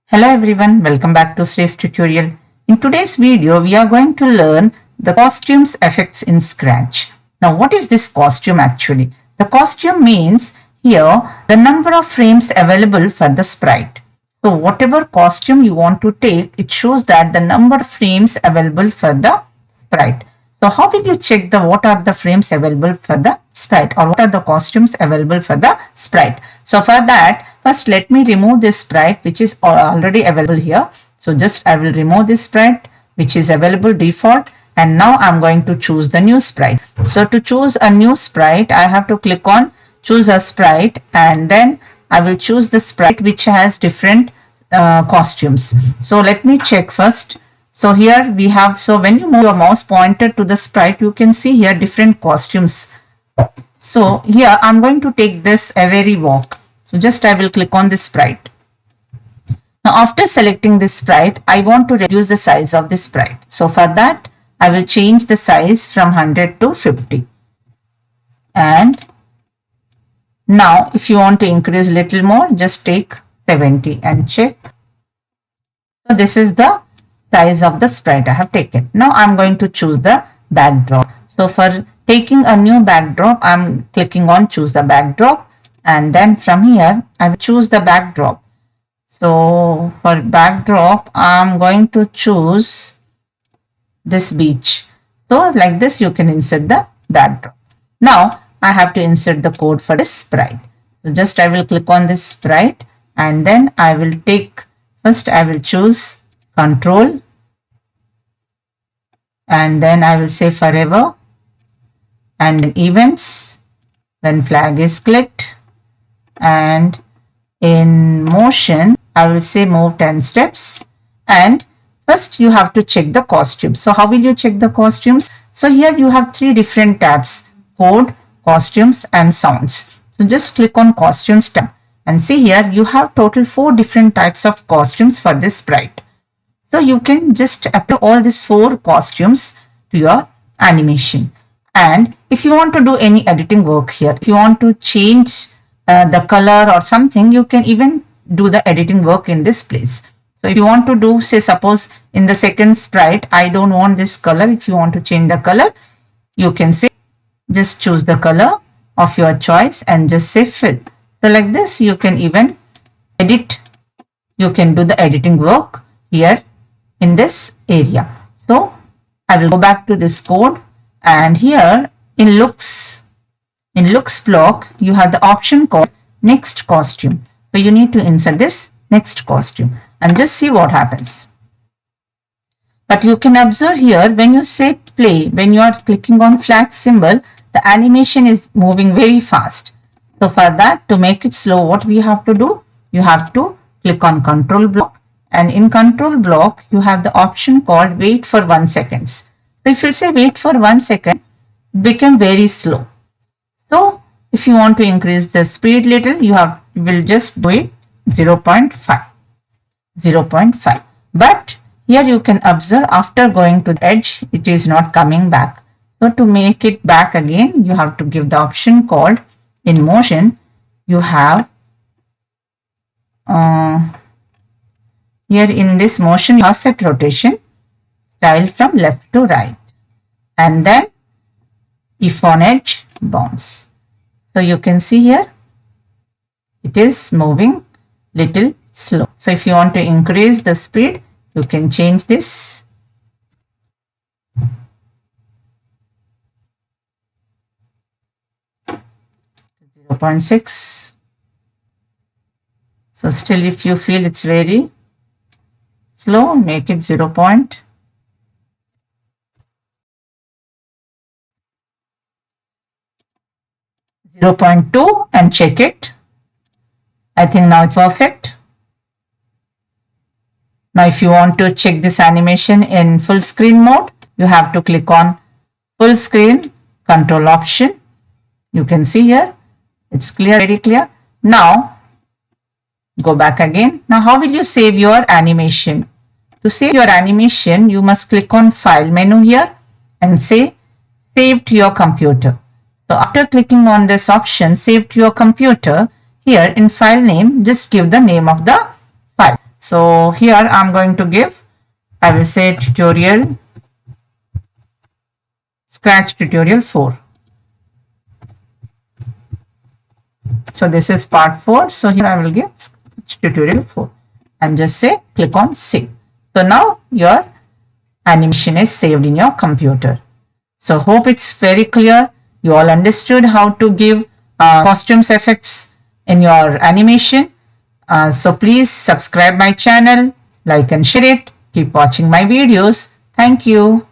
Hello everyone, welcome back to Shrey's tutorial. In today's video, we are going to learn the costumes effects in Scratch. Now, what is this costume actually? The costume means here the number of frames available for the sprite. So, whatever costume you want to take, it shows that the number of frames available for the sprite. So, how will you check what are the frames available for the sprite or what are the costumes available for the sprite? So, for that, first let me remove this sprite which is already available here. So, just I will remove this sprite which is available default, and now I'm going to choose the new sprite. So, to choose a new sprite, I have to click on choose a sprite, and then I will choose the sprite which has different costumes. So, let me check first. So here we have, so when you move your mouse pointer to the sprite, you can see here different costumes. So here I'm going to take this Avery Walk. So just I will click on this sprite. Now after selecting this sprite, I want to reduce the size of this sprite. So for that, I will change the size from 100 to 50. And now if you want to increase little more, just take 70 and check. So this is the size of the sprite I have taken. Now I'm going to choose the backdrop. So for taking a new backdrop, I'm clicking on choose the backdrop, and then from here I will choose the backdrop. So for backdrop, I'm going to choose this beach. So like this you can insert the backdrop. Now I have to insert the code for this sprite. So just I will click on this sprite, and then I will take, first I will choose control, and then I will say forever, and in events when flag is clicked, and in motion I will say move 10 steps. And first you have to check the costumes. So how will you check the costumes? So here you have three different tabs: code, costumes, and sounds. So just click on costumes tab, and see here you have total 4 different types of costumes for this sprite. So you can just apply all these 4 costumes to your animation. And if you want to do any editing work here, if you want to change the color or something, you can even do the editing work in this place. So if you want to do, say suppose in the second sprite, I don't want this color. If you want to change the color, you can say just choose the color of your choice and just say fill. So like this you can even edit, you can do the editing work here in this area. So I will go back to this code, and here in looks block you have the option called next costume. So you need to insert this next costume and just see what happens. But you can observe here when you say play, when you are clicking on flag symbol, the animation is moving very fast. So for that, to make it slow, what we have to do, you have to click on control block, and in control block you have the option called wait for 1 second. So if you say wait for 1 second, it become very slow. So if you want to increase the speed little, you will just do it 0.5. But here you can observe after going to the edge, it is not coming back. So to make it back again, you have to give the option called in motion. You have here in this motion, you have set rotation style from left to right, and then if on edge, bounce. So you can see here it is moving little slow. So if you want to increase the speed, you can change this. To 0.6. So still if you feel it's very slow, make it 0.2 and check it. I think now it's perfect. Now if you want to check this animation in full screen mode, you have to click on full screen, control option. You can see here it's clear, very clear. Now go back again. Now how will you save your animation? To save your animation, you must click on file menu here and say save to your computer. So after clicking on this option, save to your computer, here in file name, just give the name of the file. So here I'm going to give, I will say tutorial, Scratch tutorial 4. So this is part 4. So here I will give tutorial 4 and just say click on save. So now your animation is saved in your computer. So hope it's very clear. You all understood how to give costumes effects in your animation. So please subscribe my channel, like and share it. Keep watching my videos. Thank you.